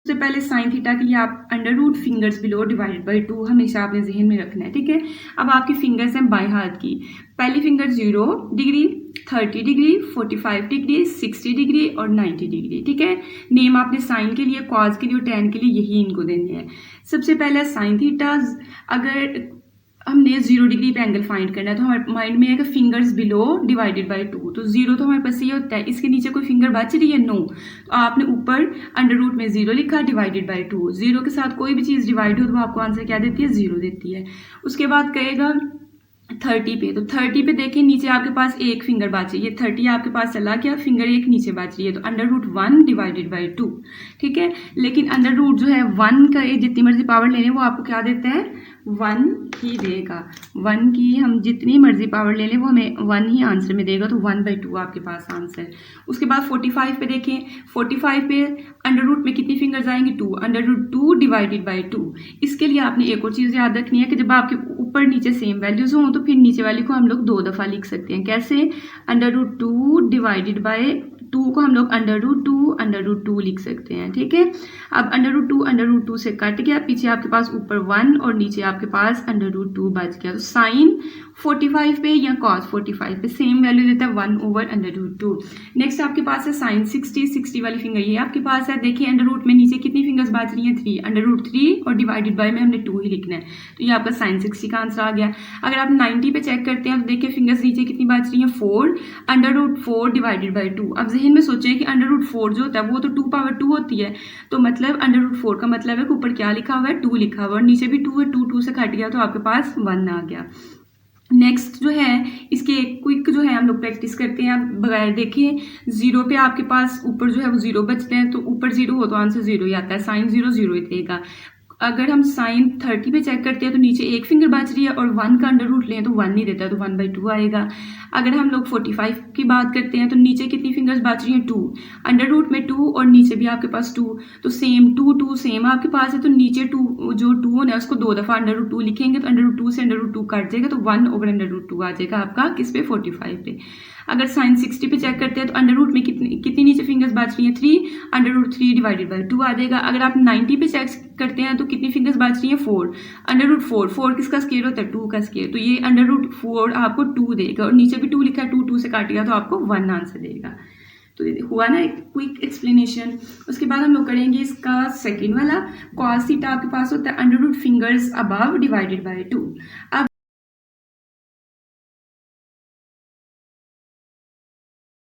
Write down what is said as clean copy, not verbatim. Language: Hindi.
सबसे पहले साइन थीटा के लिए आप under root fingers below divided by 2 हमेशा आपने जहन में रखना है, ठीक है। अब आपकी फिंगर्स हैं बाएं हाथ की, पहली finger 0 degree, 30 degree, 45 degree, 60 degree और 90 डिग्री, ठीक है। नेम आपने साइन के लिए, कॉज के लिए और टैन के लिए यही इनको देने हैं। सबसे पहले साइन थीटा, अगर हमने 0 डिग्री पे एंगल फाइंड करना है तो हमारे माइंड में है कि फिंगर्स बिलो डिवाइडेड बाय 2, तो 0 तो हमारे पास ये होता है, इसके नीचे कोई फिंगर बच रही है, नो, तो आपने ऊपर अंडर रूट में 0 लिखा डिवाइडेड बाय 2। 0 के साथ कोई भी चीज़ डिवाइड हो तो आपको आंसर क्या देती है, 0 देती है। उसके बाद कहेगा 30 पे, तो 30 पे देखिए नीचे आपके पास एक फिंगर बच रही है, 30 आपके पास चला गया, फिंगर एक नीचे बच रही है, तो अंडर रूट 1 डिवाइडेड बाई 2, ठीक है। लेकिन अंडर रूट जो है 1 का जितनी मर्जी पावर ले लें वो आपको क्या देता है, 1 ही देगा। 1 की हम जितनी मर्जी पावर ले लें वो हमें 1 ही आंसर में देगा, तो 1/2 आपके पास आंसर। उसके बाद 45 पे देखें, 45 पे अंडर रूट में कितनी फिंगर्स आएंगी, 2, अंडर रूट 2 डिवाइडेड बाई 2। इसके लिए आपने एक और चीज़ याद रखनी है कि जब आपके ऊपर नीचे सेम वैल्यूज हों तो फिर नीचे वाली को हम लोग 2 दफ़ा लिख सकते हैं। कैसे, अंडर रूट 2 डिवाइडेड बाय 2 को हम लोग अंडर रूट 2 लिख सकते हैं, ठीक है। अब अंडर रूट 2 से कट गया, पीछे आपके पास ऊपर 1 और नीचे आपके पास अंडर रूट 2 बच गया। तो साइन 45 पे या कॉस 45 पे सेम वैल्यू देता है 1 ओवर अंडर रूट 2। नेक्स्ट आपके पास है साइन 60 वाली फिंगर, ये आपके पास है। देखिए अंडर रूट में नीचे कितनी फिंगर्स बच रही हैं, 3, अंडर रूट 3 और डिवाइडेड बाय में हमने 2 ही लिखना है, तो ये आपका साइन 60 का आंसर आ गया। अगर आप 90 पे चेक करते हैं तो देखिए फिंगर्स नीचे कितनी बच रही हैं, 4, अंडर रूट 4 डिवाइडेड बाई 2। अब जहन में सोचें कि अंडर रूट 4 जो होता है वो तो 2/2 होती है, तो मतलब अंडर रूट 4 का मतलब है कि ऊपर क्या लिखा हुआ है, 2 लिखा हुआ है, और नीचे भी 2 है, 2 से कट गया तो आपके पास 1 आ गया। नेक्स्ट जो है इसके एक क्विक जो है हम लोग प्रैक्टिस करते हैं। आप बगैर देखिए 0 पे आपके पास ऊपर जो है वो 0 बचते हैं, तो ऊपर 0 हो तो आंसर 0 ही आता है, साइन 0 0 ही देगा। अगर हम साइन 30 पे चेक करते हैं तो नीचे एक फिंगर बच रही है और 1 का अंडर रूट लें तो 1 नहीं देता, तो 1/2 आएगा। अगर हम लोग 45 की बात करते हैं तो नीचे कितनी फिंगर्स बच रही हैं, 2, अंडर रूट में 2 और नीचे भी आपके पास 2, तो सेम 2 सेम आपके पास है, तो नीचे 2 जो 2 होना है उसको 2 दफ़ा अंडर रूट 2 लिखेंगे, तो अंडर रूट 2 से अंडर रूट 2 कट जाएगा, तो 1 ओवर अंडर रूट 2 आ जाएगा आपका किस पे, 45 पे। अगर साइन 60 पे चेक करते हैं तो अंडर रूट में कितनी नीचे फिंगर्स बच रही हैं, 3, अंडर रूट 3 डिवाइडेड बाई 2 आ जाएगा। अगर आप 90 पे चेक करते हैं तो कितनी फिंगर्स बच रही हैं, 4, अंडर रूट 4 किसका स्केयर होता है, 2 का स्केयर, तो ये अंडर रूट 4 आपको 2 देगा, और नीचे भी 2 लिखा है, 2 से काट गया तो आपको 1 आंसर देगा। तो हुआ ना एक क्विक एक्सप्लेनेशन। उसके बाद हम लोग करेंगे इसका सेकेंड वाला, कॉस थीटा आपके पास होता है under root fingers above divided by 2। अब